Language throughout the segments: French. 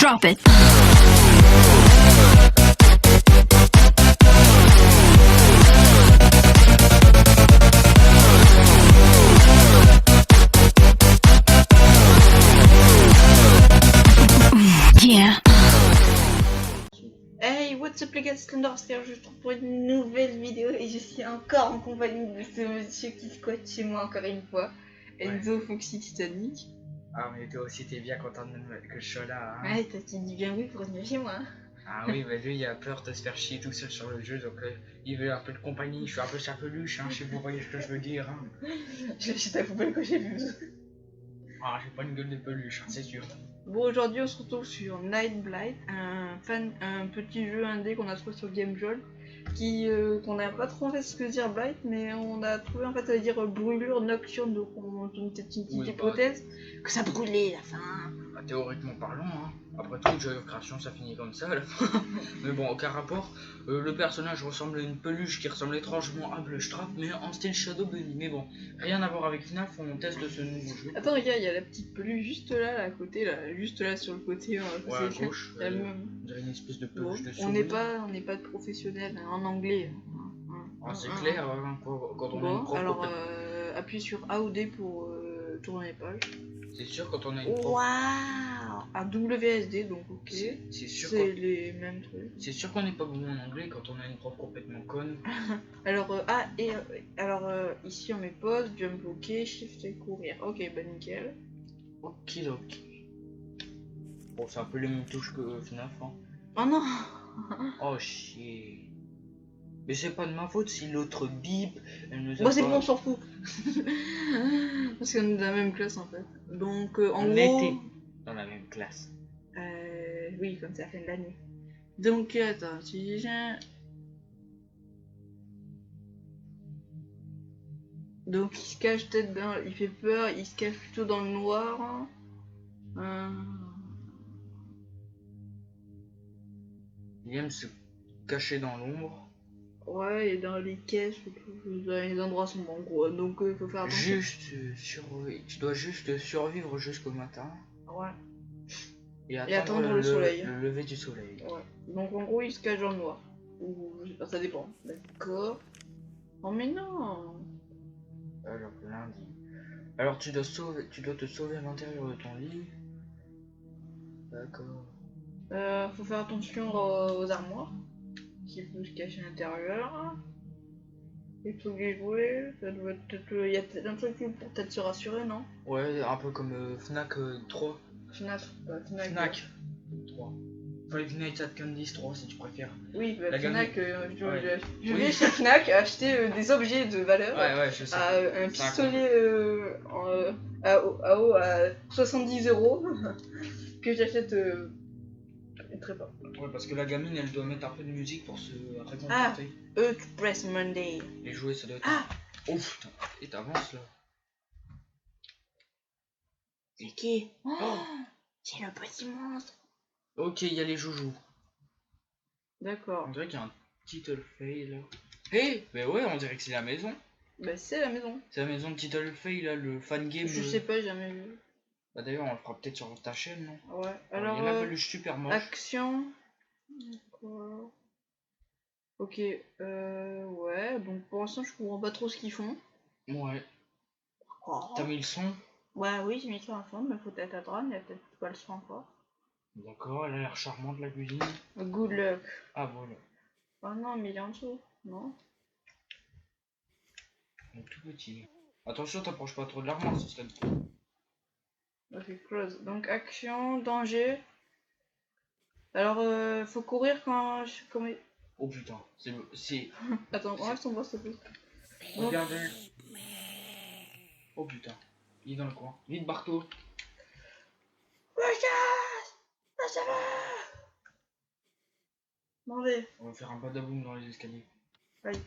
Drop it. Yeah. Hey, what's up les gars, c'est Slender, je trouve pour une nouvelle vidéo et je suis encore en compagnie de ce monsieur qui squatte chez moi encore une fois, Enzo Foxy Titanic. Ah mais toi aussi t'es bien content que je sois là, hein. Ouais, t'as dit bien oui pour venir chez moi. Ah oui, bah lui il a peur de se faire chier tout seul sur le jeu, donc il veut un peu de compagnie, je suis un peu sa peluche, hein, si vous voyez ce que je veux dire, hein. J'ai ta poubelle que j'ai vue. Ah, j'ai pas une gueule de peluche, hein, c'est sûr. Bon, aujourd'hui on se retrouve sur Night Blight, un petit jeu indé qu'on a trouvé sur Game Jolt, qu'on n'a pas trop fait ce que dire Blight, mais on a trouvé en fait à dire brûlure nocturne, donc on donne peut-être une petite hypothèse que ça brûlait la fin. Bah, théoriquement parlant, hein. Après tout, le jeu de création ça finit comme ça à la fin. Mais bon, aucun rapport. Le personnage ressemble à une peluche qui ressemble étrangement à Blushtrap, mais en style Shadow Bunny. Mais bon, rien à voir avec FNAF, on teste ce nouveau jeu. Attends, regarde, il y a la petite peluche juste là, à côté, là, juste là sur le côté. Ouais, à gauche, on dirait une espèce de peluche de souris. On n'est pas de professionnels en anglais. Ah, c'est clair, hein, quand on a une prof. Alors, appuie sur A ou D pour tourner les pages. C'est sûr quand on a une prof. Waouh! Un WSD, donc ok. C'est sûr. C'est les mêmes trucs. C'est sûr qu'on n'est pas bon en anglais quand on a une prof complètement conne. Alors, ici on met pause, jump ok, shift et courir. Ok, bah nickel. Ok, ok. Bon, c'est un peu les mêmes touches que FNAF, hein. Oh non! Oh chier. Mais c'est pas de ma faute si l'autre bip, elle nous a Moi c'est pas... bon, on s'en fout. Parce qu'on est de la même classe en fait. Donc en on gros... était dans la même classe. Oui, comme c'est la fin de l'année. Donc attends, si j'ai... Donc il se cache peut-être dans... Il fait peur, il se cache plutôt dans le noir. Il aime se cacher dans l'ombre. Ouais, et dans les caisses, dans les endroits sombres en gros. Donc il faut faire attention. Tu dois juste survivre jusqu'au matin. Ouais. Et attendre le soleil. Le lever du soleil. Ouais. Donc en gros il se cache dans le noir. Ou je sais pas, ça dépend. D'accord. Oh mais non. Alors lundi. Alors tu dois te sauver à l'intérieur de ton lit. D'accord. Faut faire attention aux armoires. Qui peut se cacher à l'intérieur. Il faut les jouer. Ça doit être. Il y a peut-être un truc pour peut-être se rassurer, non? Ouais, un peu comme Fnac 3. Fnac. 3. Five Nights at Candy's 3 si tu préfères. Oui, bah, La Fnac, gamme... je vais chez Fnac acheter des objets de valeur. Ouais, je sais. Un pistolet à 70 € que j'achète très pas. Ouais, parce que la gamine elle doit mettre un peu de musique pour se réconforter. Express Monday. Les jouets ça doit être. Ah! Oh putain, et t'avances là. C'est qui? Oh, c'est le petit monstre. Ok, il y a les joujoux. D'accord. On dirait qu'il y a un Title Fail là. Hé, mais ouais, on dirait que c'est la maison. Bah c'est la maison. C'est la maison de Title Fail là, le fan game. Je sais pas, j'ai jamais vu. Bah d'ailleurs, on le fera peut-être sur ta chaîne, non? Ouais, alors. Il y en a peluche super moche. Action. D'accord. Ok, ouais, donc pour l'instant je comprends pas trop ce qu'ils font. Ouais. Oh. T'as mis le son? Ouais, oui, j'ai mis le son à fond, mais faut peut-être attendre, il y a peut-être pas le son encore. D'accord, elle a l'air charmante la cuisine. Good luck. Ah voilà. Oh non, mais il est en dessous, non? Il est tout petit. Attention, t'approches pas trop de l'armoire, ce serait le Ok, close. Donc action, danger. Alors, faut courir quand je... Oh putain, c'est... Attends, enlève ton boss s'il te plaît. Regardez. Oh putain, il est dans le coin. Vite, Barto. Ah, ça va. M'en vais. On va faire un badaboum dans les escaliers. Aïe.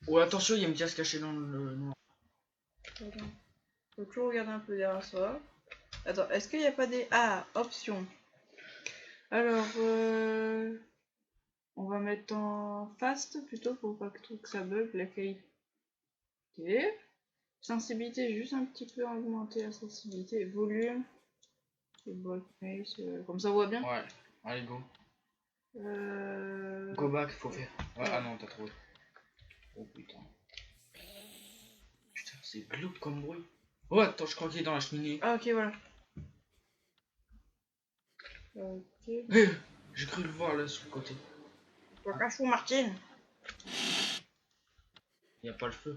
Oh attention, il y a une pièce cachée dans le noir. Attends. Faut toujours regarder un peu derrière soi. Attends, est-ce qu'il n'y a pas des... Ah, options. Alors, on va mettre en fast plutôt pour pas que ça bug, la qualité. Sensibilité, juste un petit peu augmenter la sensibilité. Volume. C'est Black Mace, comme ça on voit bien. Ouais, allez go. Euh... Go back, faut faire. Ouais, Ouais. ah non, t'as trouvé. Oh putain. Putain, c'est glauque comme bruit. Oh, attends, je crois qu'il est dans la cheminée. Ah ok, voilà. Ok. Eh, j'ai cru le voir là sur le côté. Cachou, Martine. Y a pas le feu.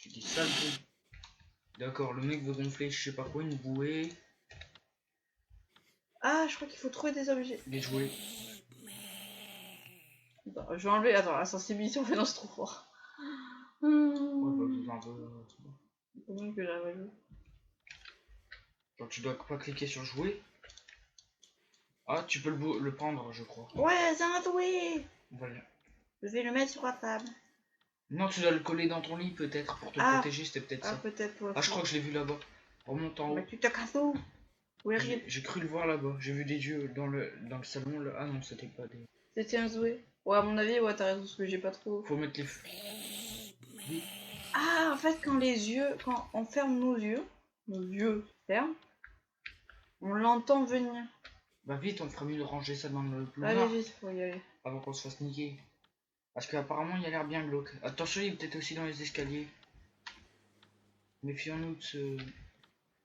Tu dis ça le bruit. D'accord, le mec veut gonfler, je sais pas quoi, une bouée. Ah, je crois qu'il faut trouver des objets. Des jouets. Attends, je vais enlever. Attends, la sensibilité, on fait dans ce trop fort. Ouais, bah, vous en veux. Comment que j'arrive à jouer? Genre, tu dois pas cliquer sur jouer. Ah, tu peux le prendre, je crois. Ouais, c'est un jouet. Voilà. Je vais le mettre sur la table. Non, tu dois le coller dans ton lit peut-être pour te Ah. protéger, c'était peut-être Ah, ça. peut-être pour la Ah, je crois que je l'ai vu là-bas. Remonte en haut. Bah, tu te casses où? Où est J'ai cru le voir là-bas. J'ai vu des yeux dans le salon. Là. Ah non, c'était pas des. C'était un jouet. Ouais, à mon avis, ouais, t'as raison, parce que j'ai pas trop. Faut mettre les feux. Oui. Ah, en fait, quand on ferme nos yeux ferment, on l'entend venir. Bah vite, on fera mieux de ranger ça dans le Allez, plumard vite, faut y aller. avant qu'on se fasse niquer. Parce qu'apparemment, il a l'air bien glauque. Attention, il est peut-être aussi dans les escaliers. Méfions-nous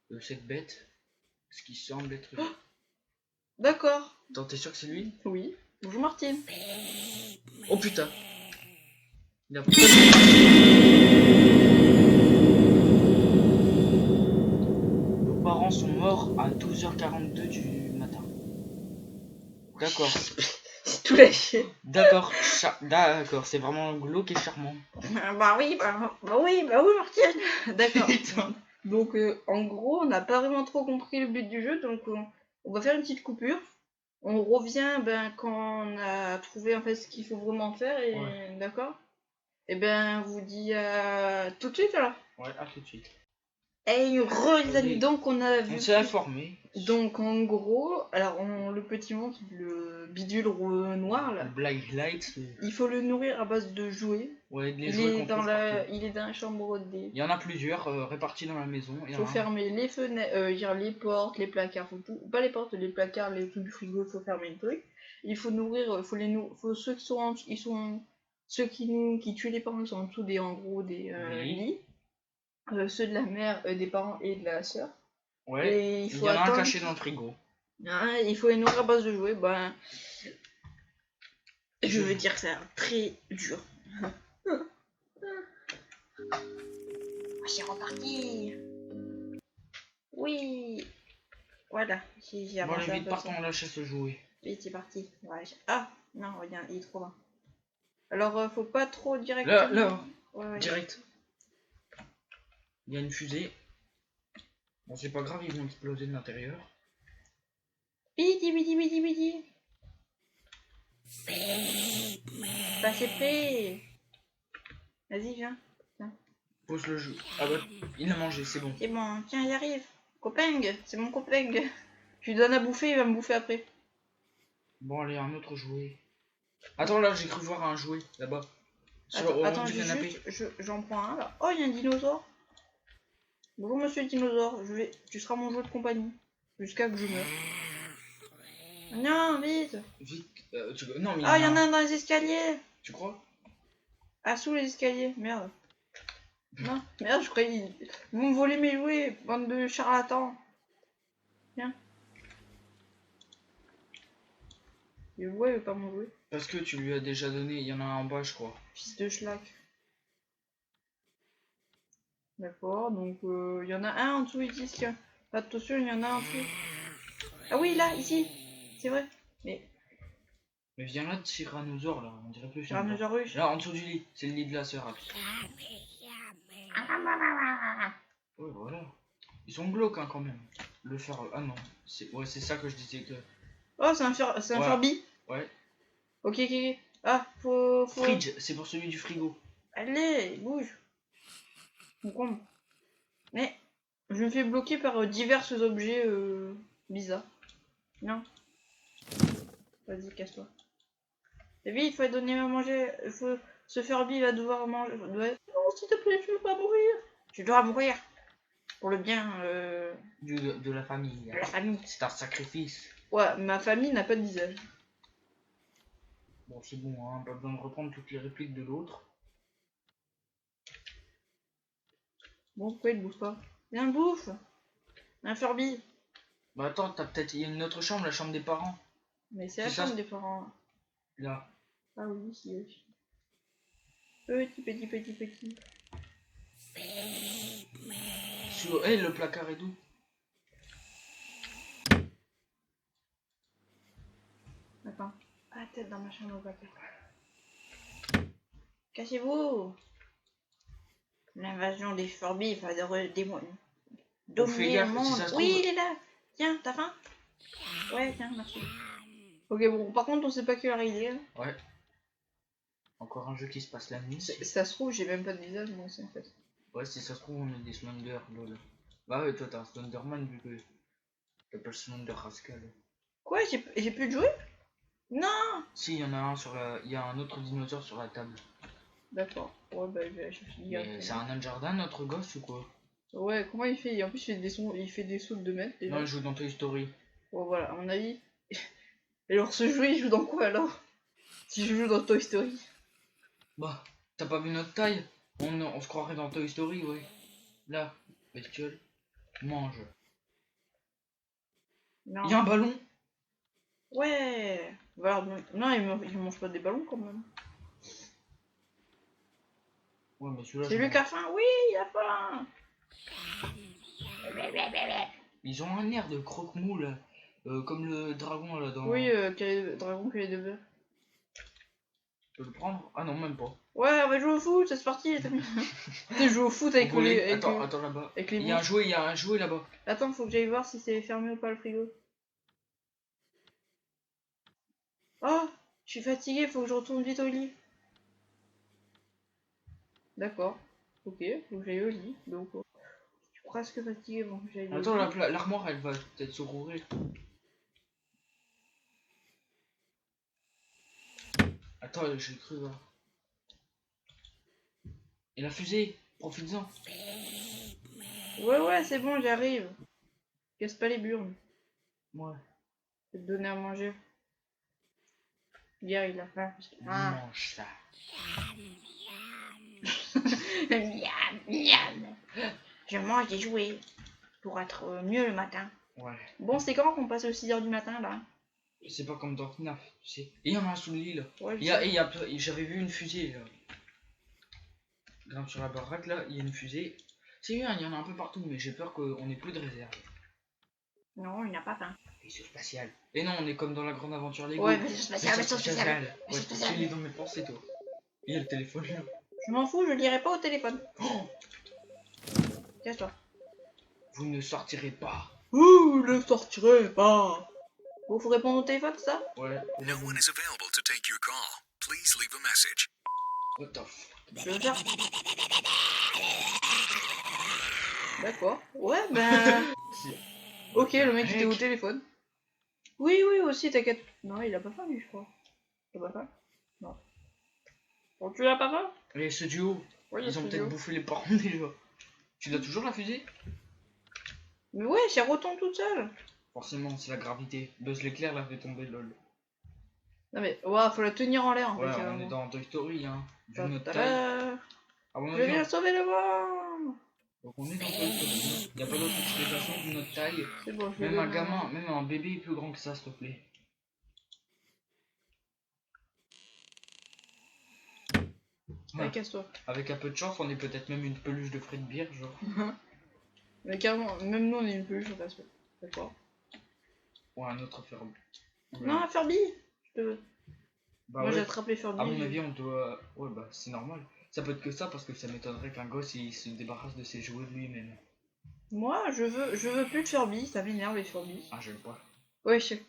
de cette bête. Ce qui semble être. D'accord. Attends, t'es sûr que c'est lui? Oui. Bonjour, Martine. Oh putain! Il a... Nos parents sont morts à 12h42 du matin. D'accord. Tout lâché. D'accord. D'accord, c'est vraiment glauque et charmant. Bah oui, oui, Martine. D'accord. Donc, en gros, on n'a pas vraiment trop compris le but du jeu, donc on va faire une petite coupure. On revient quand on a trouvé en fait ce qu'il faut vraiment faire, et Ouais. d'accord. Et on vous dit tout de suite alors. Ouais, à tout de suite. Hey, les amis, donc on a vu. On s'est informé. Donc en gros, alors le petit monstre, le bidule noir là, Le Black Light. il faut le nourrir à base de jouets. Ouais, les Il jouets est qu'on dans trouve la, partout. il est dans la chambre des. Il y en a plusieurs répartis dans la maison. Il faut fermer les fenêtres, les portes, les placards, faut tout, pas les portes, les placards, les trucs du frigo, il faut fermer les trucs. Il faut nourrir, faut ceux qui sont, ceux qui tuent les parents, ils sont en dessous des, en gros des Oui. lits. Ceux de la mère, des parents et de la sœur. Ouais. Et Il y en a un caché dans le frigo. Hein, il faut les nourrir à base de jouets. Je veux dire que c'est très dur. C'est reparti. Oui. Voilà. J'ai Bon, avancé allez, un vite, peu partons, ça. on lâche ce jouet. Vite, c'est parti. Ouais, ah non, regarde, il est trop loin. Alors, faut pas trop direct. Là, ouais. direct. Il y a une fusée. Bon, c'est pas grave, ils vont exploser de l'intérieur. Bidi. Bah, c'est prêt. Vas-y, viens. Pose le jeu. Ah bah, il l'a mangé, c'est bon. C'est bon, tiens, il arrive. Copain, c'est mon copain. Je lui donne à bouffer, il va me bouffer après. Bon, allez, un autre jouet. Attends, là, j'ai cru voir un jouet, là-bas. Attends, du canapé. j'en prends un là. Oh, il y a un dinosaure. Bonjour monsieur le dinosaure, tu seras mon jeu de compagnie. Jusqu'à que je meure. Non, vite. Vite. Non, mais Ah, il y en a un dans les escaliers. Tu crois? Ah, sous les escaliers, merde. Non, merde, je croyais. Ils vont me voler mes jouets, bande de charlatans. Tiens. Il veut pas mon jouet. Parce que tu lui as déjà donné, il y en a un en bas, je crois. Fils de schlack. D'accord, donc il y en a un en dessous, ils disent que. Attention, il y en a un en dessous. Ah oui, là, ici. C'est vrai. Mais. Mais viens là, tyrannosaure, là, on dirait plus. Tyrannosaurus. Là, en dessous du lit, c'est le lit de la sœur. Ouais, voilà. Ils sont glauques, hein, quand même. Le fer. Ah non. Ouais, c'est ça que je disais que. Oh, c'est un Furby. Ouais. Ok. Ah, faut. Fridge, c'est pour celui du frigo. Allez, bouge. Mon con. Mais je me fais bloquer par divers objets bizarres. Non. Vas-y, casse-toi. Et vite, il faut donner à manger. Ce Furby va devoir manger. Ouais. Non, s'il te plaît, tu veux pas mourir. Tu dois mourir. Pour le bien de la famille. de la famille. C'est un sacrifice. Ouais, ma famille n'a pas de visage. Bon, c'est bon, hein, pas besoin de reprendre toutes les répliques de l'autre. Bon, pourquoi il bouffe pas? Viens, bouffe! Un Furby! Bah attends, il y a une autre chambre, la chambre des parents. Mais c'est la C'est ça, chambre des parents. Là. Ah oui, si. Petit. Hey, le placard est d'où? Attends. Ah, tête dans ma chambre au placard. Cassez-vous! L'invasion des Furby va dominer le monde. Oui, il est là! Tiens, t'as faim? Ouais, tiens, merci. Ok, bon, par contre, on sait pas quelle heure il est. Ouais. Encore un jeu qui se passe la nuit. Ça se trouve, j'ai même pas de visage, moi aussi, en fait. Ouais, si ça se trouve, on est des Slender, lol. Bah ouais, toi t'as un Slenderman vu que t'as pas le Slender Rascal. Quoi? J'ai plus de jouer? Non! Si, il y en a un sur la... Il y a un autre dinosaure sur la table. D'accord. Ouais, bah, je vais aller chercher. Mais c'est un nain de jardin, notre gosse, ou quoi? Ouais, comment il fait? En plus, il fait des sauts de 2 mètres, déjà. Non, il joue dans Toy Story. Bon, voilà, à mon avis. Et alors, ce jeu, il joue dans quoi, alors? Si je joue dans Toy Story. Bah, t'as pas vu notre taille? On se croirait dans Toy Story, ouais. Là, bestiole, mange. Non. Il y a un ballon? Ouais. Voilà, non, il mange pas des ballons, quand même. Ouais, mais celui-là... C'est lui qui a faim? Oui, il a faim! Ils ont un air de croque-moule, comme le dragon là dans... Oui, dragon qui est de bœuf. Tu peux le prendre? Ah non, même pas. Ouais, on va jouer au foot, c'est parti. Tu joues au foot avec les. Attends là-bas. Avec les Il y a un jouet là-bas. Attends, faut que j'aille voir si c'est fermé ou pas le frigo. Oh, je suis fatiguée, faut que je retourne vite au lit. D'accord. Ok, faut que j'aille au lit. Donc, je suis presque fatiguée avant que j'aille au lit. Attends, l'armoire elle va peut-être se rouvrir. Attends, j'ai cru là. Et la fusée, profites-en. Ouais, c'est bon, j'arrive. Casse pas les burnes. Ouais. Je vais te donner à manger. Hier, il a faim. Mange ça. Miam, miam. Je mange des jouets pour être mieux le matin. Ouais. Bon, c'est quand qu'on passe aux 6h du matin là? C'est pas comme dans FNAF, tu sais. Et il y en a un sous le lit là. Ouais, J'avais vu une fusée là. Grimpe sur la baraque là, il y a une fusée. C'est bien, il y en a un peu partout, mais j'ai peur qu'on ait plus de réserve. Non, il n'a pas faim. Vaisseau spatial. Et non, on est comme dans la grande aventure Lego. Ouais, vaisseau spatial. Ouais, tu lis dans mes pensées toi. Il y a le téléphone là. Je m'en fous, je lirai pas au téléphone. Oh, Cache-toi. vous ne sortirez pas. Ouh, ne sortirez pas. Bon, faut répondre au téléphone, c'est ça? Ouais. No one is available to take your call. Please leave a message. What the f... Je veux faire. D'accord. Ouais, ben. Ok, le mec était au téléphone. Oui, aussi, t'inquiète. Non, il a pas faim, lui, je crois. Il a pas faim? Non. Bon, tu l'as pas faim? Et ce duo, Ouais, ils ont peut-être bouffé les parents déjà. Tu l'as toujours la fusée? Mais ouais, ça retombe toute seule. Forcément, c'est la gravité. Buzz l'éclair l'a fait tomber, lol. Non mais, ouais, faut la tenir en l'air en Ouais, fait. on est dans Toy Story, hein. Vu notre taille. Ta-da. À mon Je avis, viens sauver le monde. donc on est dans Toy Story. Y a pas d'autre explication vu notre taille. C'est bon, je vais Même un donner gamin, même un bébé est plus grand que ça, s'il te plaît. Ouais, casse-toi. Avec un peu de chance, on est peut-être même une peluche de frais de bière, genre. Mais carrément, même nous on est une peluche, on passe. D'accord. Ou un autre Furby. Non, Furby. Bah Moi ouais. j'ai attrapé Furby. À mon avis, on doit... Ouais, bah c'est normal. Ça peut être que ça, parce que ça m'étonnerait qu'un gosse il se débarrasse de ses jouets de lui-même. Moi, je veux plus de Furby, ça m'énerve les Furby. Ah, j'aime pas. Ouais, je sais.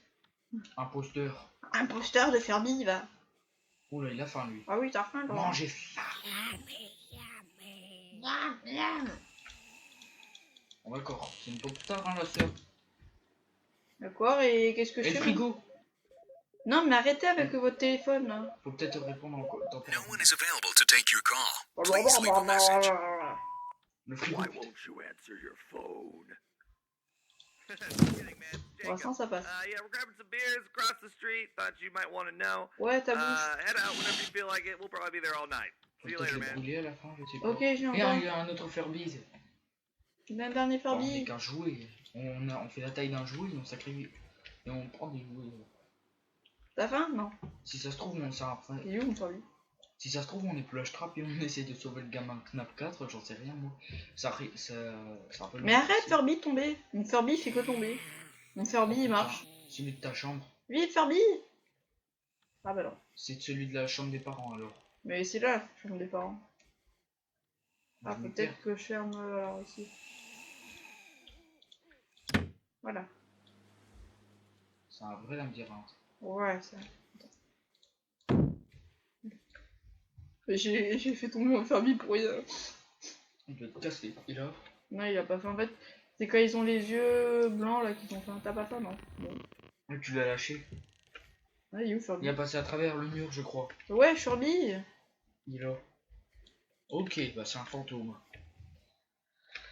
Imposteur. Un poster de Furby, va. Oula, il a faim, lui. Ah oui, t'as faim, toi. Mangez faim. Bon, d'accord, c'est une peu plus tard, hein, la sœur. D'accord, et qu'est-ce que je Et le fais? frigo. Non, mais arrêtez avec votre téléphone, là. Faut peut-être répondre en quoi. No one is available to take your call. Please leave a message. Le frigo. Why won't you answer your phone? Pour l'instant, ça passe. Yeah, we're grabbing some beers across the street. Thought you might want to know. Ouais, ta bouche. Head out whenever you feel like it. We'll probably be there all night. See you Peut-être later, les man. brûler à la fin, je sais pas. Ok, j'ai Et encore. il y a un autre Furby. Un dernier On est Furby. qu'un jouet. On fait la taille d'un jouet et on sacrifie. Et on prend des jouets. T'as faim? Non. Si ça se trouve, on s'en enfin, Il est où mon Furby? si ça se trouve, on est plush trap et on essaie de sauver le gamin Knap 4, j'en sais rien moi. Ça rappelle. Mais arrête Furby de tomber. Mon Furby fait que tomber. Mon Furby il marche. Celui de ta chambre. Vite Furby. Ah bah non. C'est celui de la chambre des parents alors. Mais c'est là, je ferme des parents. Ah Je me peut-être que je ferme alors ici. Voilà. C'est un vrai labyrinthe. Ouais, ça. J'ai fait tomber mon Furby pour rien. Il doit te casser. Et là, Non, il a pas faim. En fait, c'est quand ils ont les yeux blancs là qu'ils ont faim. T'as pas faim, non? Bon. tu l'as lâché. Ah, il est où Furby? Il a passé à travers le mur, je crois. Ouais, Furby. Il est là. Ok, bah c'est un fantôme.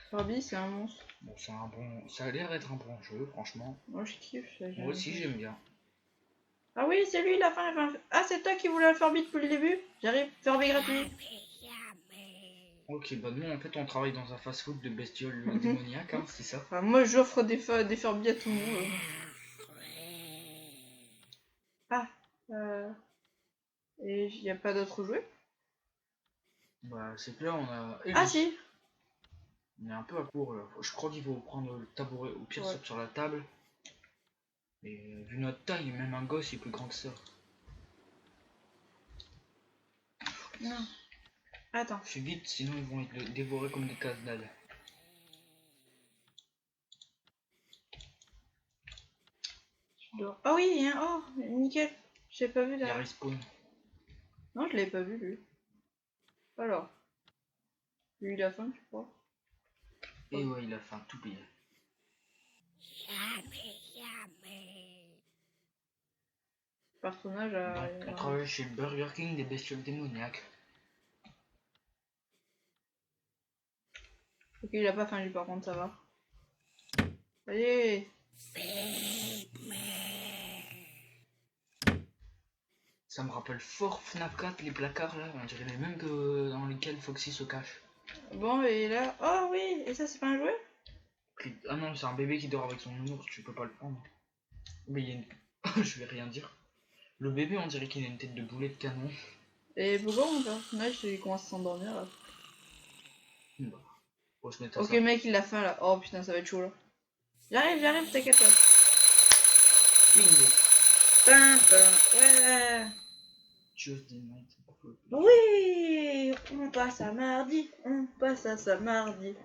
Furby, c'est un monstre. Bon, c'est un bon. Ça a l'air d'être un bon jeu, franchement. Moi, je kiffe. Moi aussi, j'aime bien. Ah oui, c'est lui, la fin. Ah, c'est toi qui voulais un Furby depuis le début? J'arrive, Furby gratuit. Ok, bah nous en fait on travaille dans un fast-food de bestioles démoniaques, hein, c'est ça. Enfin, moi, j'offre des Furby à tout le monde. Ah, et il n'y a pas d'autres jouets? Bah c'est que là on a. Ah si. On est un peu à court là. Je crois qu'il faut prendre le tabouret, au pire Ouais. saute sur la table. Et vu notre taille, même un gosse il est plus grand que ça. Non. Attends. Fais vite, sinon ils vont être dévorés comme des casse-dalles. Ah oui, hein, oh, nickel. J'ai pas vu Il y a là. respawn. Non, je l'avais pas vu lui. Alors. Lui, il a faim, je crois. Et ouais, il a fait un tout pile. Personnage a. Donc, on travaille chez le Burger King des bestioles démoniaques. Ok, il a pas faim lui par contre, ça va. Allez. Ça me rappelle fort FNAF 4, les placards là, on dirait les mêmes que dans lesquels Foxy se cache. Bon, et là. Oh oui, et ça, c'est pas un jouet? Ah non, c'est un bébé qui dort avec son nounours, tu peux pas le prendre. Mais il y a une. Je vais rien dire. Le bébé, on dirait qu'il a une tête de boulet de canon. Et pourquoi mon personnage il commence à s'endormir là? Bah, faut se mettre à Ok, ça. mec, il a faim là. Oh putain, ça va être chaud là. J'arrive, t'inquiète pas. Bingo. Ouais. Tuesday night. Oui, on passe à mardi.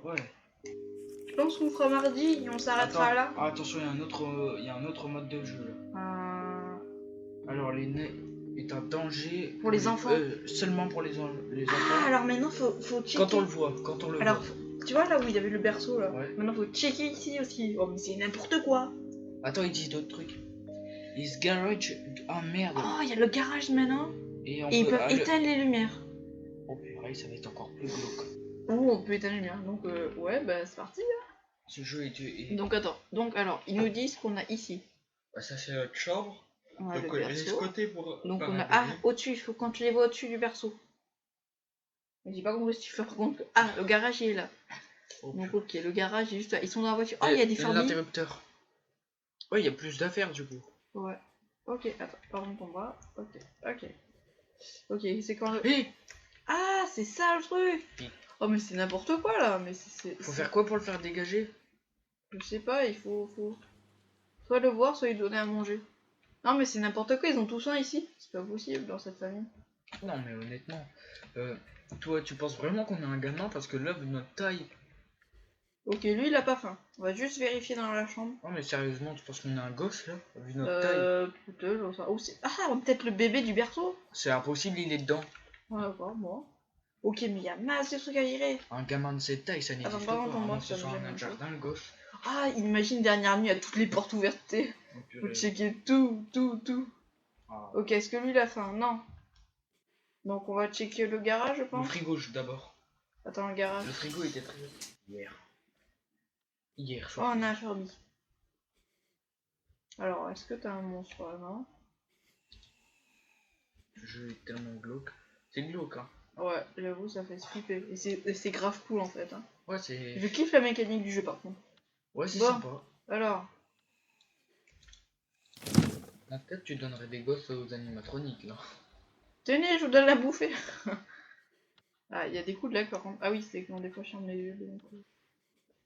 Ouais. Je pense qu'on fera mardi et on s'arrêtera là. Ah, attention, il y a un autre mode de jeu là. Alors, les nez est un danger Pour les enfants. Seulement pour les enfants. Ah, alors maintenant faut checker. Quand on le voit, Alors, tu vois là où il y avait le berceau là. Ouais. Maintenant faut checker ici aussi. Oh mais c'est n'importe quoi. Attends, ils disent d'autres trucs. Is garage. Ah merde. Oh, il y a le garage maintenant. Et on Et ils peut- peuvent ah, le- éteindre les lumières. Oh purée, ça va être encore plus glauque. Ou on peut éteindre les lumières. Donc ouais, bah c'est parti. Ce jeu est. Donc attends. Donc alors, ils nous disent qu'on a ici. Bah, ça c'est notre chambre. On a Donc le on laisse berceau. côté pour. Donc faire on un a... Ah, bébé. au-dessus, il faut quand tu les vois au-dessus du berceau. Mais j'ai pas compris si tu fais par contre que... Ah, le garage il est là. Oh, Donc ok, le garage est juste là. Ils sont dans la voiture. Oh, il y a des Furby. L'interrupteur. Ouais, il y a plus d'affaires du coup. Ouais. Ok, attends, pardon ton bras. Ok. Ok, c'est quand le... Hé, Ah, c'est ça le truc. Oui. Oh mais c'est n'importe quoi là. Mais faut faire quoi pour le faire dégager? Je sais pas, il faut... Soit le voir, soit lui donner à manger. Non mais c'est n'importe quoi, ils ont tout ça ici. C'est pas possible dans cette famille. Non mais honnêtement, toi tu penses vraiment qu'on est un gamin parce que là vu notre taille. Ok, lui il a pas faim. On va juste vérifier dans la chambre. Non mais sérieusement, tu penses qu'on est un gosse là vu notre taille? Peut-être, j'en sais rien. Oh, ah, peut-être le bébé du berceau. C'est impossible, il est dedans. Ouais, d'accord, moi. Ok, mais il y a masse de trucs à virer. Un gamin de cette taille, ça n'existe pas. pardon, À moins moi, que ce ça me soit gêne un un jardin, le gosse. Ah, imagine dernière nuit à toutes les portes ouvertes. T'sais. Oh, Faut purée. checker tout. Ah. Ok, est-ce que lui il a faim? Non. Donc on va checker le garage, je Le pense. frigo d'abord. Attends, le garage. Le frigo était très... Hier. Hier, Oh, on a un Furby. Alors, est-ce que t'as un monstre là, non? Le jeu est tellement glauque. C'est glauque, hein. Ouais, j'avoue, ça fait flipper. Et c'est grave cool en fait. Hein. Ouais, c'est... Je kiffe la mécanique du jeu par contre. Ouais, c'est Bon. sympa. Alors, En fait, tu donnerais des gosses aux animatroniques, là. tenez, je vous donne la bouffer. Ah, il y a des coups de lag par contre. Ah oui, c'est quand des fois je ferme les yeux. Donc...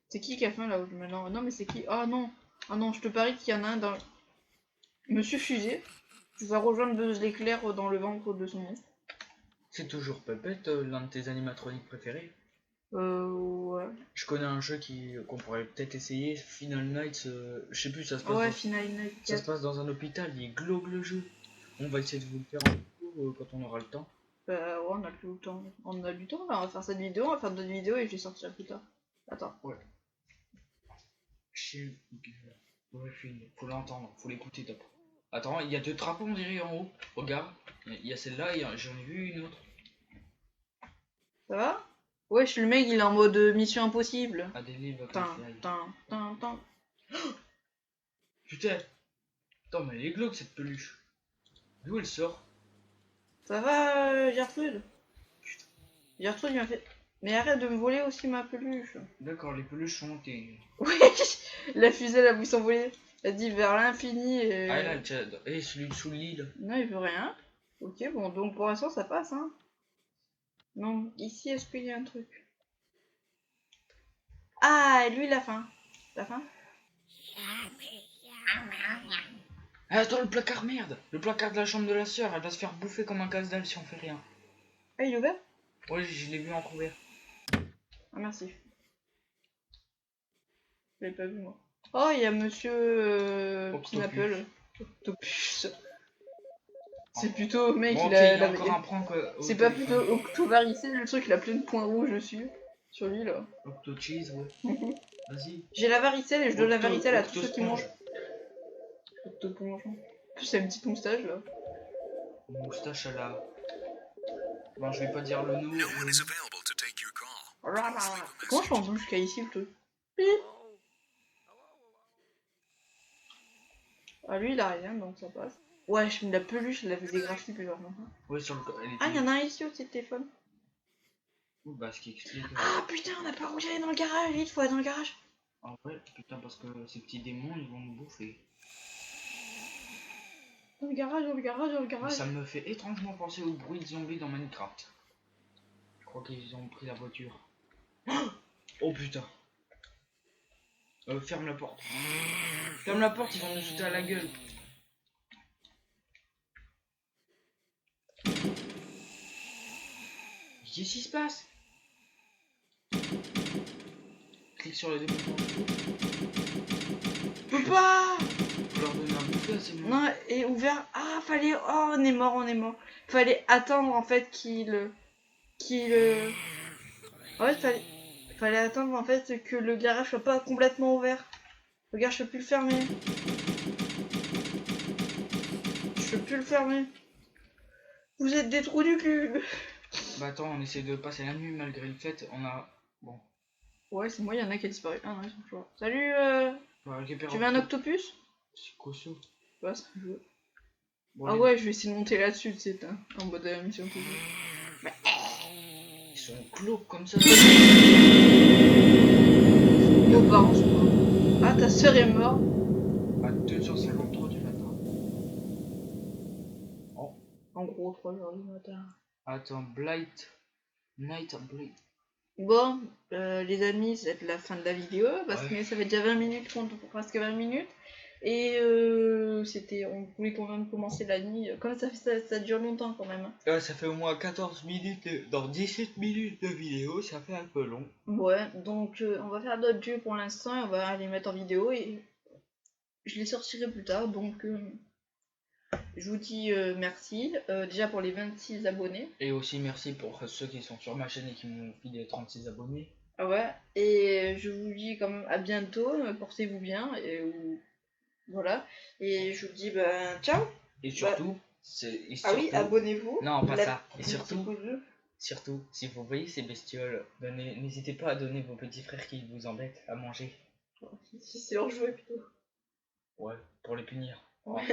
C'est qui a faim là maintenant? Non, mais c'est qui? Ah non! Ah non, je te parie qu'il y en a un dans. Monsieur Fusée. Tu vas rejoindre Buzz l'éclair dans le ventre de son monstre. C'est toujours Puppet, l'un de tes animatroniques préférés. Ouais. Je connais un jeu qu'on pourrait peut-être essayer, Final Nights, je sais plus, ça se passe, Ouais, dans... Final Night ça se 4. passe dans un hôpital, il est glauque le jeu. On va essayer de vous le faire en vidéo, quand on aura le temps. Ouais, on a tout le temps. On a du temps là, on va faire cette vidéo, on va faire d'autres vidéos et je les sortirai plus tard. Attends. Chien, ouais, faut l'entendre, faut l'écouter top. Attends, il y a 2 drapeaux on dirait en haut, regarde, il y a celle-là et j'en ai vu une autre. Ça va? Wesh, le mec il est en mode mission impossible. Adélie va Tin, tin. Putain, attends mais elle est glauque cette peluche. D'où elle sort? Ça va, Gertrude? Gertrude il m'a fait. Mais arrête de me voler aussi ma peluche. D'accord, les peluches sont montées. Wesh, la fusée elle a voulu s'envoler. Elle dit vers l'infini et. Ah là, tiens, celui sous l'île. Non, il veut rien. Ok, bon, donc pour l'instant ça passe, hein. Non, ici est-ce qu'il y a un truc? Ah, et lui il a faim. T'as faim? Ah, attends, le placard, merde! Le placard de la chambre de la sœur, elle va se faire bouffer comme un casse-dalle si on fait rien. Ah, il est ouvert? Ouais, je l'ai vu en couvert. Ah, merci. Je l'avais pas vu moi. Oh, il y a monsieur Octopus. Pineapple. Octopus. C'est plutôt mec, Bon, il ok, a. il y a encore un prank. C'est pas plutôt Octovaricé, le truc il a plein de points rouges dessus. Sur lui là. Octo cheese, ouais. Vas-y. J'ai la varicelle et je donne la varicelle à tous ceux qui Octosponge. mangent. Octoponge. En plus, c'est une petite moustache là. Moustache à la... Bon, je vais pas dire le nom. No one is available to take your call. Comment je pense jusqu'à ici le truc? Ah, lui il a rien donc ça passe. Ouais, je me la peluche, elle avait des graphiques plus genre. Ouais, sur le... elle était... Ah, il y en a un ici aussi de téléphone. Bah, ce qui explique... Ah putain, on n'a pas roulé dans le garage, vite, faut aller dans le garage. En vrai, putain, parce que ces petits démons, ils vont nous bouffer. Dans le garage, dans le garage, dans le Mais garage. ça me fait étrangement penser au bruit de zombies dans Minecraft. Je crois qu'ils ont pris la voiture. Oh putain. Ferme la porte. Ferme la porte, ils vont nous jeter à la gueule. Qu'est-ce qui se passe? Clique sur les deux boutons. Je peux pas. Faut leur donner un bouffet, c'est bon. Non, et ouvert. Ah, fallait. Oh, on est mort, on est mort. Fallait attendre en fait qu'il. Ouais, fallait attendre en fait que le garage soit pas complètement ouvert. Regarde, je peux plus le fermer. Je peux plus le fermer. Vous êtes des trous du cul. Bah attends, on essaie de passer la nuit malgré le fait, on a... Bon. Ouais, c'est moi, il y en a qui a disparu. Ah non, ils sont toujours là. Salut, On va récupérer tu veux un octopus? C'est quoi ça? Ouais, ça je veux. Bon, Ah les- ouais, je vais essayer de monter là-dessus, tu sais, en mode mission toujours. Ils sont glauques comme ça. Nos parents sont morts. Ah, ta soeur est morte. À 2h53 du matin. Oh. En gros, 3h du matin. Attends, Blight. Night Blight. Bon, les amis, c'est la fin de la vidéo, parce Ouais. que ça fait déjà 20 minutes, presque 20 minutes. Et on voulait quand même commencer la nuit. Comme ça dure longtemps quand même. Hein. Ça fait au moins 14 minutes, dans 17 minutes de vidéo, ça fait un peu long. Ouais, donc on va faire d'autres jeux pour l'instant, et on va les mettre en vidéo et je les sortirai plus tard. Donc je vous dis merci déjà pour les 26 abonnés. Et aussi merci pour ceux qui sont sur ma chaîne et qui m'ont filé 36 abonnés. Ah ouais, et je vous dis quand même à bientôt, portez-vous bien et voilà. Et je vous dis ciao. Et surtout, Ah oui, abonnez-vous. Non, pas La- ça. Et petit surtout, pouce bleu. Surtout, si vous voyez ces bestioles, n'hésitez pas à donner vos petits frères qui vous embêtent à manger. Si c'est hors jouet plutôt. Ouais, pour les punir. Ouais.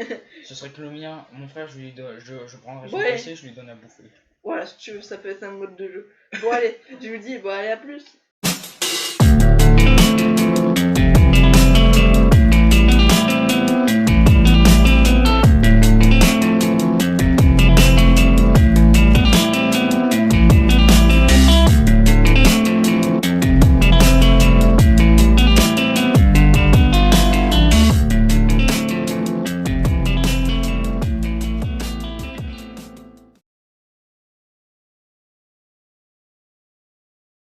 Ce serait que le mien, mon frère, je prendrais son Ouais. PC, je lui donne à bouffer. Voilà, si tu veux, ça peut être un mode de jeu. Bon allez, je vous dis, bon allez à plus.